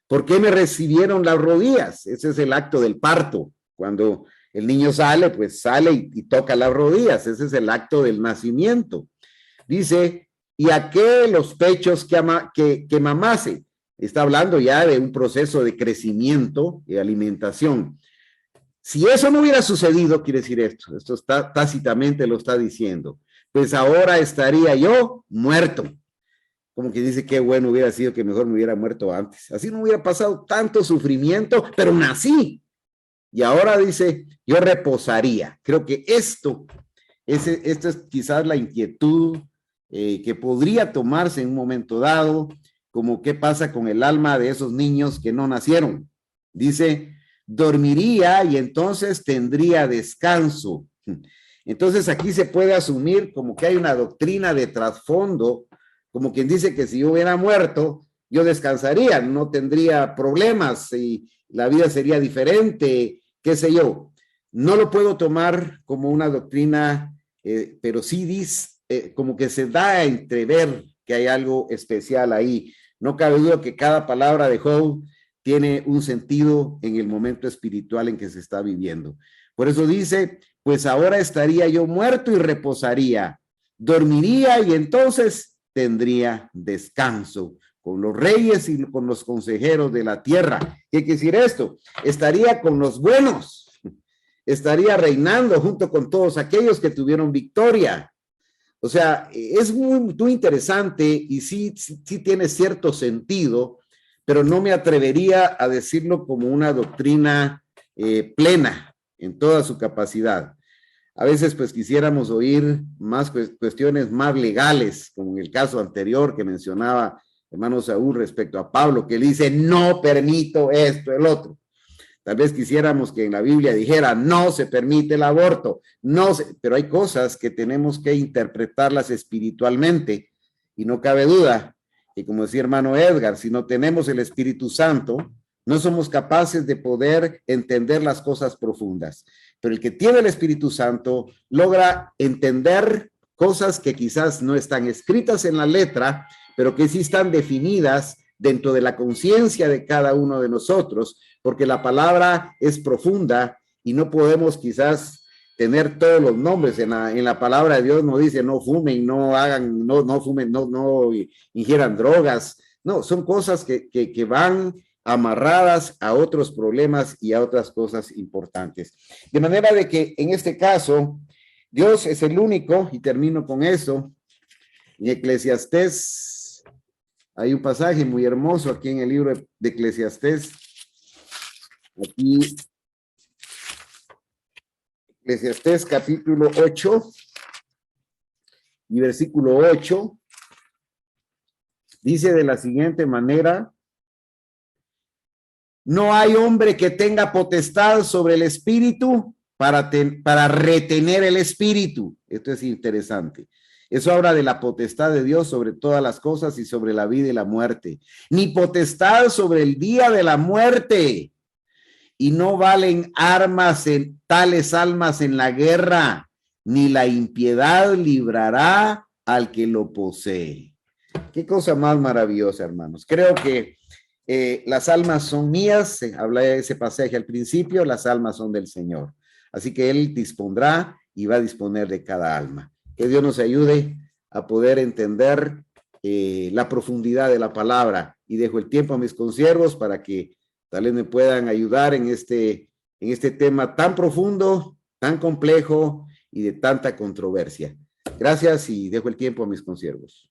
Speaker 6: ¿Por qué me recibieron las rodillas? Ese es el acto del parto. Cuando el niño sale, pues sale y toca las rodillas. Ese es el acto del nacimiento. Dice, ¿y a qué los pechos que mamase? Está hablando ya de un proceso de crecimiento, de alimentación. Si eso no hubiera sucedido, quiere decir esto está tácitamente lo está diciendo, pues ahora estaría yo muerto. Como que dice, qué bueno hubiera sido que mejor me hubiera muerto antes. Así no hubiera pasado tanto sufrimiento, pero nací. Y ahora dice, yo reposaría. Creo que esto es quizás la inquietud que podría tomarse en un momento dado, como qué pasa con el alma de esos niños que no nacieron. Dice, dormiría y entonces tendría descanso. Entonces aquí se puede asumir como que hay una doctrina de trasfondo, como quien dice que si yo hubiera muerto, yo descansaría, no tendría problemas y la vida sería diferente, qué sé yo. No lo puedo tomar como una doctrina, pero sí dice, como que se da a entrever que hay algo especial ahí. No cabe duda que cada palabra de Job tiene un sentido en el momento espiritual en que se está viviendo. Por eso dice, pues ahora estaría yo muerto y reposaría, dormiría y entonces tendría descanso con los reyes y con los consejeros de la tierra. ¿Qué quiere decir esto? Estaría con los buenos, estaría reinando junto con todos aquellos que tuvieron victoria. O sea, es muy interesante y sí tiene cierto sentido, pero no me atrevería a decirlo como una doctrina plena en toda su capacidad. A veces pues quisiéramos oír más cuestiones más legales, como en el caso anterior que mencionaba hermano Saúl respecto a Pablo, que él dice, no permito esto, el otro. Tal vez quisiéramos que en la Biblia dijera, no se permite el aborto, pero hay cosas que tenemos que interpretarlas espiritualmente y no cabe duda que, como decía hermano Edgar, si no tenemos el Espíritu Santo, no somos capaces de poder entender las cosas profundas. Pero el que tiene el Espíritu Santo logra entender cosas que quizás no están escritas en la letra, pero que sí están definidas dentro de la conciencia de cada uno de nosotros, porque la palabra es profunda y no podemos quizás tener todos los nombres. En la palabra de Dios no dice no fumen, no hagan, no fumen, no ingieran drogas. No, son cosas que van amarradas a otros problemas y a otras cosas importantes. De manera de que en este caso, Dios es el único, y termino con eso, en Eclesiastés, hay un pasaje muy hermoso aquí en el libro de Eclesiastés, aquí, Eclesiastés capítulo 8 y versículo 8, dice de la siguiente manera, no hay hombre que tenga potestad sobre el espíritu para retener el espíritu. Esto es interesante. Eso habla de la potestad de Dios sobre todas las cosas y sobre la vida y la muerte. Ni potestad sobre el día de la muerte. Y no valen armas en tales almas en la guerra, ni la impiedad librará al que lo posee. Qué cosa más maravillosa, hermanos. Creo que las almas son mías, hablé de ese pasaje al principio, las almas son del Señor. Así que Él dispondrá y va a disponer de cada alma. Que Dios nos ayude a poder entender la profundidad de la palabra. Y dejo el tiempo a mis consiervos para que tal vez me puedan ayudar en este tema tan profundo, tan complejo y de tanta controversia. Gracias y dejo el tiempo a mis consiervos.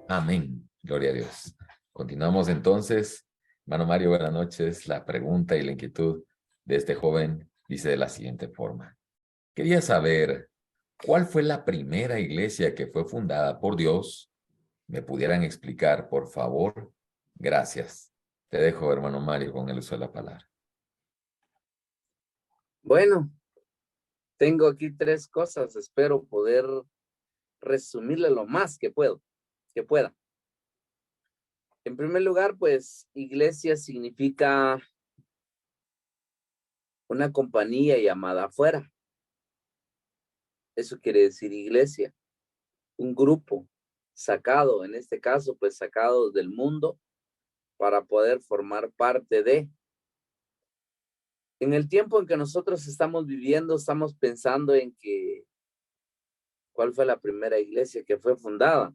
Speaker 4: Amén. Gloria a Dios. Continuamos entonces. Hermano Mario, buenas noches. La pregunta y la inquietud de este joven dice de la siguiente forma. Quería saber, ¿cuál fue la primera iglesia que fue fundada por Dios? ¿Me pudieran explicar, por favor? Gracias. Te dejo, hermano Mario, con el uso de la palabra.
Speaker 1: Bueno, tengo aquí 3 cosas. Espero poder resumirle lo más que pueda. En primer lugar, pues, iglesia significa una compañía llamada afuera. Eso quiere decir iglesia. Un grupo sacado, en este caso, pues sacado del mundo para poder formar parte de. En el tiempo en que nosotros estamos viviendo, estamos pensando en que, ¿cuál fue la primera iglesia que fue fundada?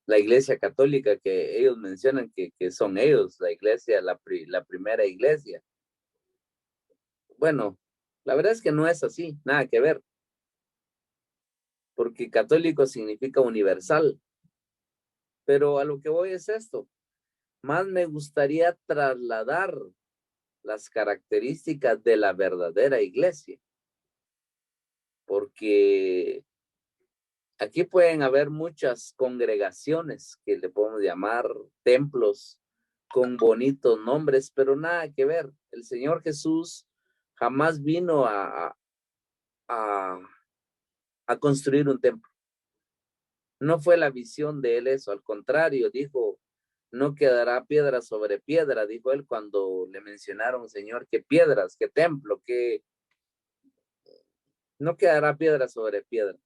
Speaker 1: La iglesia católica que ellos mencionan que son ellos, la iglesia, la primera iglesia. Bueno, la verdad es que no es así, nada que ver. Porque católico significa universal. Pero a lo que voy es esto. más me gustaría trasladar las características de la verdadera iglesia, porque aquí pueden haber muchas congregaciones que le podemos llamar templos con bonitos nombres, pero nada que ver. El Señor Jesús jamás vino a construir un templo. No fue la visión de él eso, al contrario, dijo, no quedará piedra sobre piedra, dijo él cuando le mencionaron, Señor, que piedras, que templo, que no quedará piedra sobre piedra.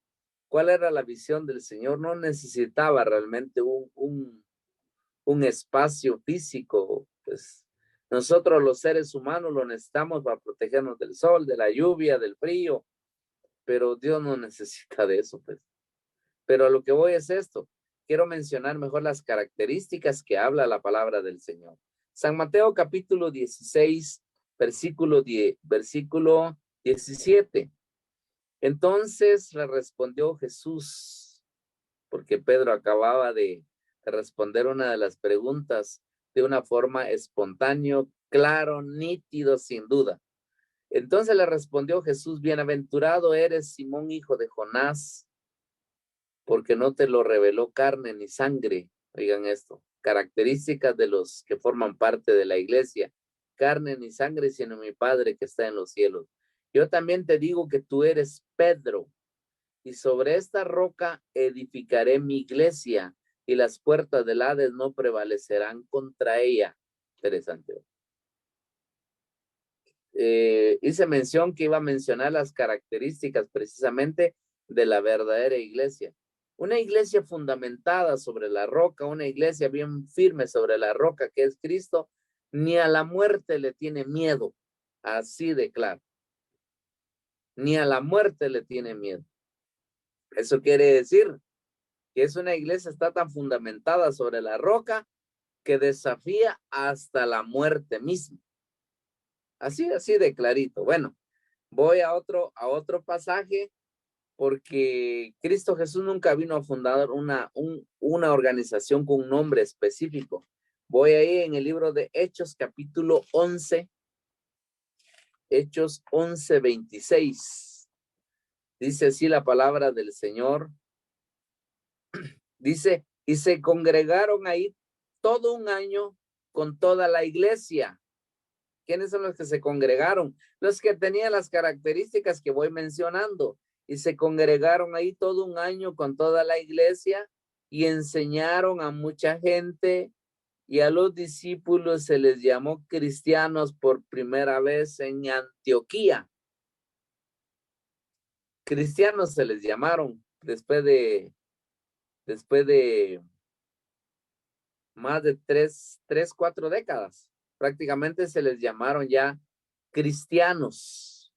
Speaker 1: ¿Cuál era la visión del Señor? No necesitaba realmente un espacio físico, pues nosotros los seres humanos lo necesitamos para protegernos del sol, de la lluvia, del frío, pero Dios no necesita de eso, pues. Pero a lo que voy es esto. Quiero mencionar mejor las características que habla la palabra del Señor. San Mateo capítulo 16, versículo 17. Entonces le respondió Jesús, porque Pedro acababa de responder una de las preguntas de una forma espontánea, claro, nítido, sin duda. Entonces le respondió Jesús, bienaventurado eres, Simón, hijo de Jonás, porque no te lo reveló carne ni sangre. Oigan esto, características de los que forman parte de la iglesia. Carne ni sangre, sino mi Padre que está en los cielos. Yo también te digo que tú eres Pedro, y sobre esta roca edificaré mi iglesia, y las puertas del Hades no prevalecerán contra ella. Interesante. Hice mención que iba a mencionar las características precisamente de la verdadera iglesia. Una iglesia fundamentada sobre la roca, una iglesia bien firme sobre la roca que es Cristo, ni a la muerte le tiene miedo, así de claro. Ni a la muerte le tiene miedo. Eso quiere decir que es una iglesia está tan fundamentada sobre la roca que desafía hasta la muerte misma. Así de clarito. Bueno, voy a otro pasaje, porque Cristo Jesús nunca vino a fundar una organización con un nombre específico. Voy ahí en el libro de Hechos, capítulo 11, Hechos 11, 26. Dice así la palabra del Señor. Dice, y se congregaron ahí todo un año con toda la iglesia. ¿Quiénes son los que se congregaron? Los que tenían las características que voy mencionando. Y se congregaron ahí todo un año con toda la iglesia y enseñaron a mucha gente, y a los discípulos se les llamó cristianos por primera vez en Antioquía. Cristianos se les llamaron después de más de 4 décadas. Prácticamente se les llamaron ya cristianos,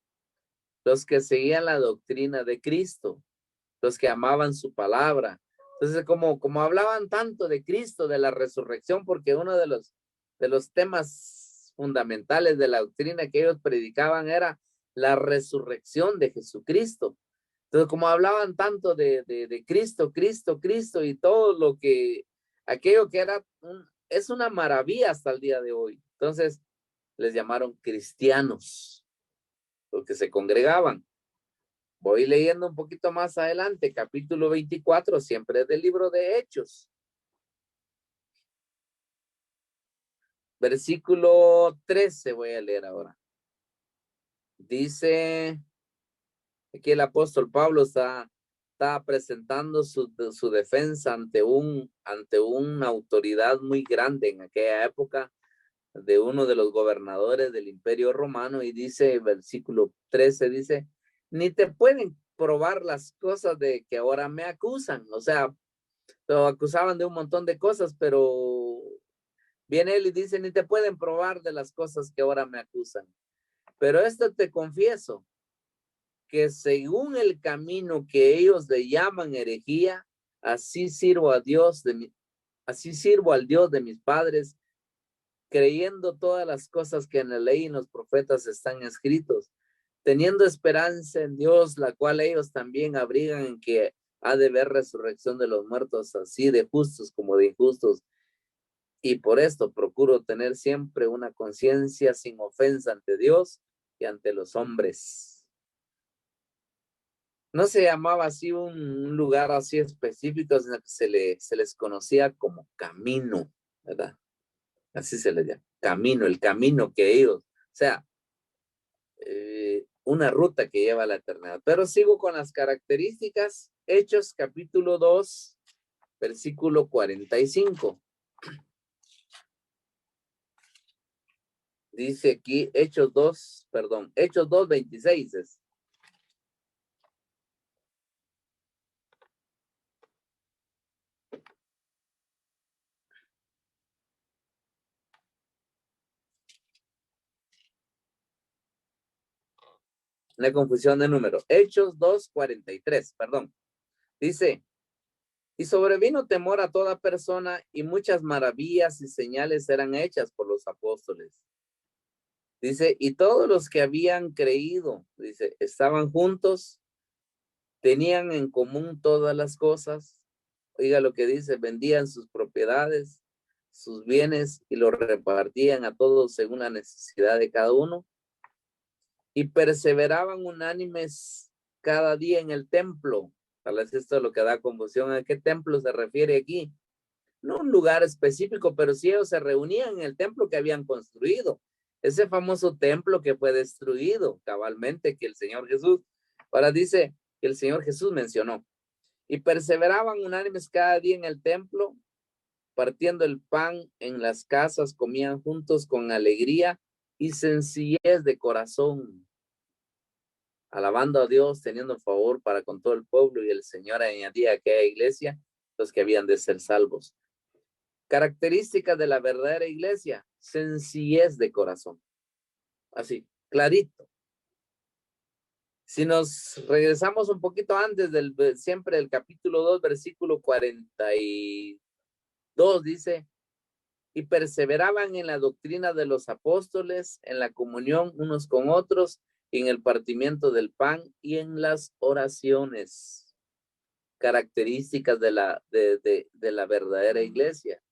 Speaker 1: los que seguían la doctrina de Cristo, los que amaban su palabra. Entonces, como hablaban tanto de Cristo, de la resurrección, porque uno de los temas fundamentales de la doctrina que ellos predicaban era la resurrección de Jesucristo. Entonces, como hablaban tanto de Cristo, Cristo, Cristo y todo lo que, aquello que era, es una maravilla hasta el día de hoy. Entonces, les llamaron cristianos, porque se congregaban. Voy leyendo un poquito más adelante, capítulo 24, siempre del libro de Hechos. Versículo 13 voy a leer ahora. Dice, aquí el apóstol Pablo está presentando su defensa ante una autoridad muy grande en aquella época, de uno de los gobernadores del Imperio Romano, y dice, versículo 13, dice, ni te pueden probar las cosas de que ahora me acusan. O sea, lo acusaban de un montón de cosas, pero viene él y dice, ni te pueden probar de las cosas que ahora me acusan. Pero esto te confieso, que según el camino que ellos le llaman herejía, así sirvo al Dios de mis padres, creyendo todas las cosas que en la ley y en los profetas están escritos, teniendo esperanza en Dios, la cual ellos también abrigan, en que ha de haber resurrección de los muertos, así de justos como de injustos. Y por esto procuro tener siempre una conciencia sin ofensa ante Dios y ante los hombres. No se llamaba así un lugar así específico, sino que se les conocía como camino, ¿verdad? Así se les llama, camino, el camino que ellos, o sea, una ruta que lleva a la eternidad. Pero sigo con las características. Hechos capítulo 2, versículo 45. Dice aquí Hechos 2, 26 es. Una confusión de número. Hechos 2:43, perdón. Dice, y sobrevino temor a toda persona y muchas maravillas y señales eran hechas por los apóstoles. Dice, y todos los que habían creído, dice, estaban juntos, tenían en común todas las cosas. Oiga lo que dice, vendían sus propiedades, sus bienes y los repartían a todos según la necesidad de cada uno. Y perseveraban unánimes cada día en el templo. Tal vez esto es lo que da confusión. ¿A qué templo se refiere aquí? No un lugar específico, pero sí ellos se reunían en el templo que habían construido. Ese famoso templo que fue destruido cabalmente, que el Señor Jesús, ahora dice que el Señor Jesús mencionó. Y perseveraban unánimes cada día en el templo, partiendo el pan en las casas, comían juntos con alegría y sencillez de corazón, alabando a Dios, teniendo favor para con todo el pueblo, y el Señor añadía a aquella iglesia los que habían de ser salvos. Características de la verdadera iglesia: sencillez de corazón. Así, clarito. Si nos regresamos un poquito antes siempre del capítulo 2, versículo 42, dice, y perseveraban en la doctrina de los apóstoles, en la comunión unos con otros, en el partimiento del pan y en las oraciones. Características de la verdadera iglesia: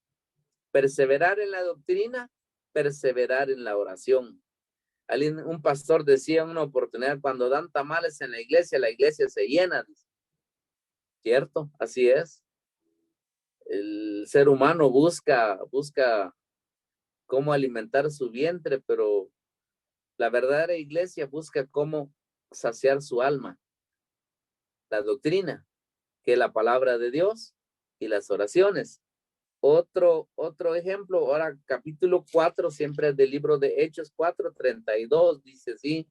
Speaker 1: perseverar en la doctrina, perseverar en la oración. Un pastor decía en una oportunidad, cuando dan tamales en la iglesia se llena. ¿Cierto? Así es. El ser humano busca cómo alimentar su vientre, pero la verdadera iglesia busca cómo saciar su alma. La doctrina, que es la palabra de Dios, y las oraciones. Otro ejemplo, ahora capítulo 4, siempre del libro de Hechos 4:32, dice así.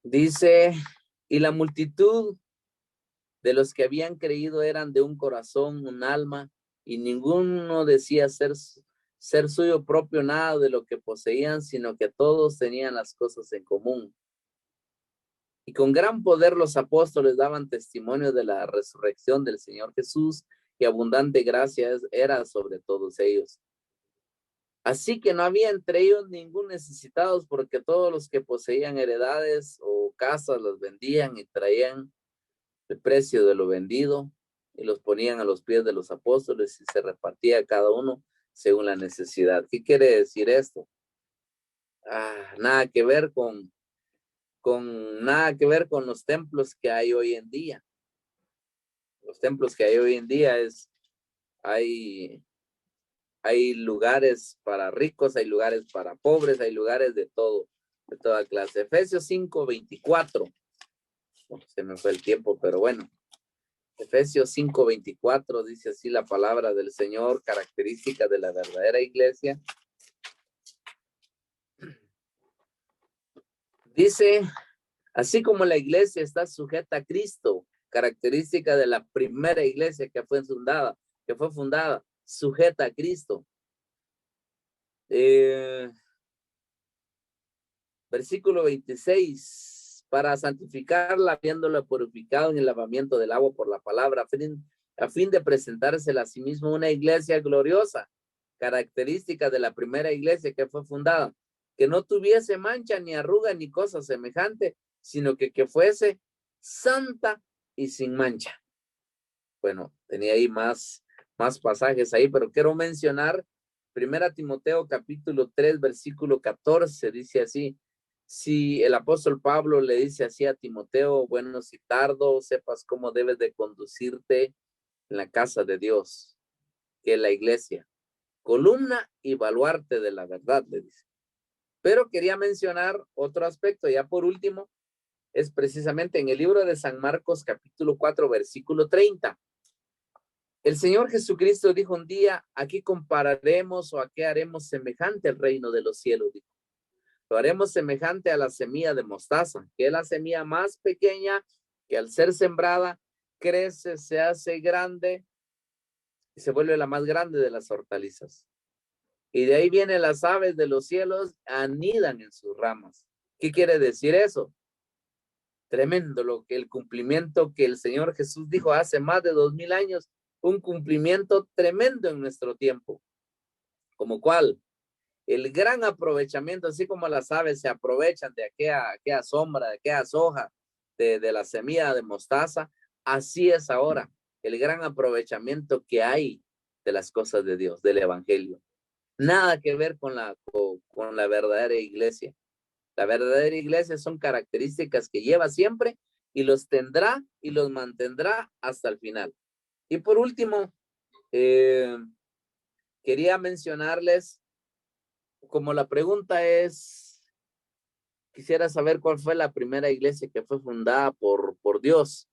Speaker 1: Dice, y la multitud de los que habían creído eran de un corazón, un alma, y ninguno decía ser suyo propio nada de lo que poseían, sino que todos tenían las cosas en común. Y con gran poder los apóstoles daban testimonio de la resurrección del Señor Jesús, y abundante gracia era sobre todos ellos. Así que no había entre ellos ningún necesitados, porque todos los que poseían heredades o casas los vendían y traían el precio de lo vendido y los ponían a los pies de los apóstoles, y se repartía cada uno según la necesidad. ¿Qué quiere decir esto? Nada que ver con los templos que hay hoy en día. Los templos que hay hoy en día hay lugares para ricos, hay lugares para pobres, hay lugares de toda clase. Efesios 5:24. Se me fue el tiempo, pero bueno. Efesios 5:24 dice así la palabra del Señor, característica de la verdadera iglesia. Dice, así como la iglesia está sujeta a Cristo, característica de la primera iglesia que fue fundada, sujeta a Cristo. Versículo 26, para santificarla, habiéndola purificado en el lavamiento del agua por la palabra, a fin de presentársela a sí mismo una iglesia gloriosa, característica de la primera iglesia que fue fundada, que no tuviese mancha ni arruga ni cosa semejante, sino que fuese santa y sin mancha. Bueno, tenía ahí más más pasajes ahí, pero quiero mencionar 1 Timoteo capítulo 3, versículo 14, dice así: si el apóstol Pablo le dice así a Timoteo, bueno, si tardo, sepas cómo debes de conducirte en la casa de Dios, que es la iglesia, columna y baluarte de la verdad, le dice. Pero quería mencionar otro aspecto, ya por último, es precisamente en el libro de San Marcos capítulo 4, versículo 30. El Señor Jesucristo dijo un día: aquí compararemos o a qué haremos semejante el reino de los cielos. Dijo, lo haremos semejante a la semilla de mostaza, que es la semilla más pequeña, que al ser sembrada crece, se hace grande y se vuelve la más grande de las hortalizas. Y de ahí vienen las aves de los cielos, anidan en sus ramas. ¿Qué quiere decir eso? Tremendo lo que el cumplimiento que el Señor Jesús dijo hace más de 2000 años, un cumplimiento tremendo en nuestro tiempo. ¿Como cuál? El gran aprovechamiento, así como las aves se aprovechan de aquella sombra, de aquellas hojas, de la semilla de mostaza, así es ahora el gran aprovechamiento que hay de las cosas de Dios, del evangelio. Nada que ver con la verdadera iglesia. La verdadera iglesia son características que lleva siempre y los tendrá y los mantendrá hasta el final. Y por último, quería mencionarles, como la pregunta es, quisiera saber cuál fue la primera iglesia que fue fundada por Dios.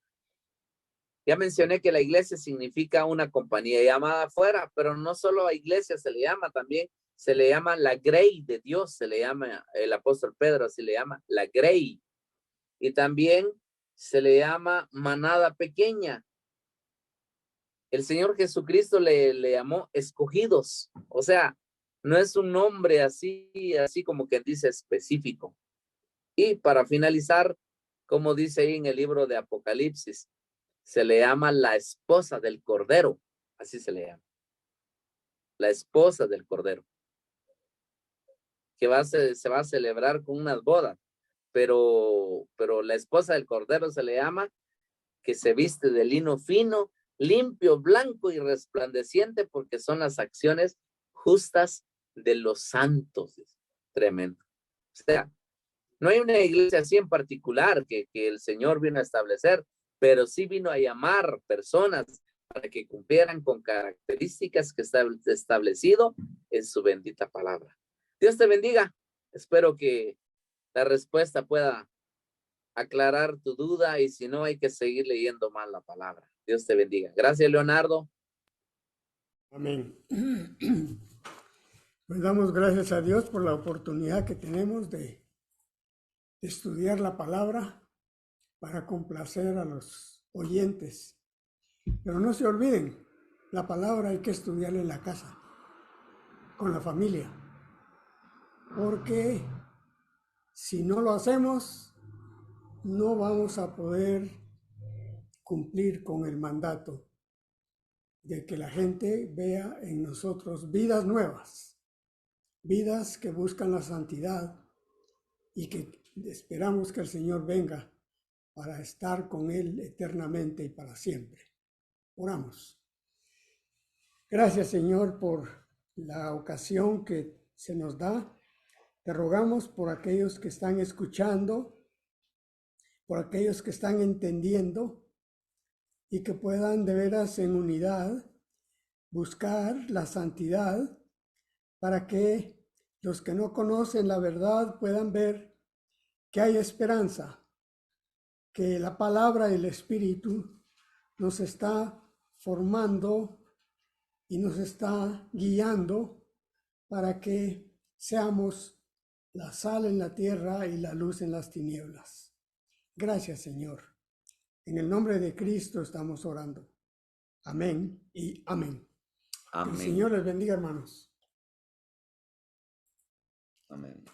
Speaker 1: Ya mencioné que la iglesia significa una compañía llamada afuera, pero no solo a iglesia se le llama, también se le llama la grey de Dios, se le llama, el apóstol Pedro se le llama la grey. Y también se le llama manada pequeña. El Señor Jesucristo le llamó escogidos. O sea, no es un nombre así como que dice específico. Y para finalizar, como dice ahí en el libro de Apocalipsis, se le llama la esposa del Cordero. Así se le llama. La esposa del Cordero. Que se va a celebrar con unas bodas. Pero la esposa del Cordero se le llama que se viste de lino fino, limpio, blanco y resplandeciente, porque son las acciones justas de los santos. Tremendo. O sea, no hay una iglesia así en particular que el Señor vino a establecer, pero sí vino a llamar personas para que cumplieran con características que está establecido en su bendita palabra. Dios te bendiga. Espero que la respuesta pueda aclarar tu duda, y si no, hay que seguir leyendo más la palabra. Dios te bendiga. Gracias, Leonardo.
Speaker 3: Amén. Pues damos gracias a Dios por la oportunidad que tenemos de estudiar la palabra para complacer a los oyentes. Pero no se olviden, la palabra hay que estudiarla en la casa, con la familia, porque si no lo hacemos, no vamos a poder cumplir con el mandato de que la gente vea en nosotros vidas nuevas, vidas que buscan la santidad y que esperamos que el Señor venga para estar con Él eternamente y para siempre. Oramos. Gracias, Señor, por la ocasión que se nos da. Te rogamos por aquellos que están escuchando, por aquellos que están entendiendo, y que puedan de veras en unidad buscar la santidad para que los que no conocen la verdad puedan ver que hay esperanza, que la palabra del Espíritu nos está formando y nos está guiando para que seamos la sal en la tierra y la luz en las tinieblas. Gracias, Señor. En el nombre de Cristo estamos orando. Amén y amén.
Speaker 5: Amén.
Speaker 3: Que el Señor les bendiga, hermanos.
Speaker 5: Amén.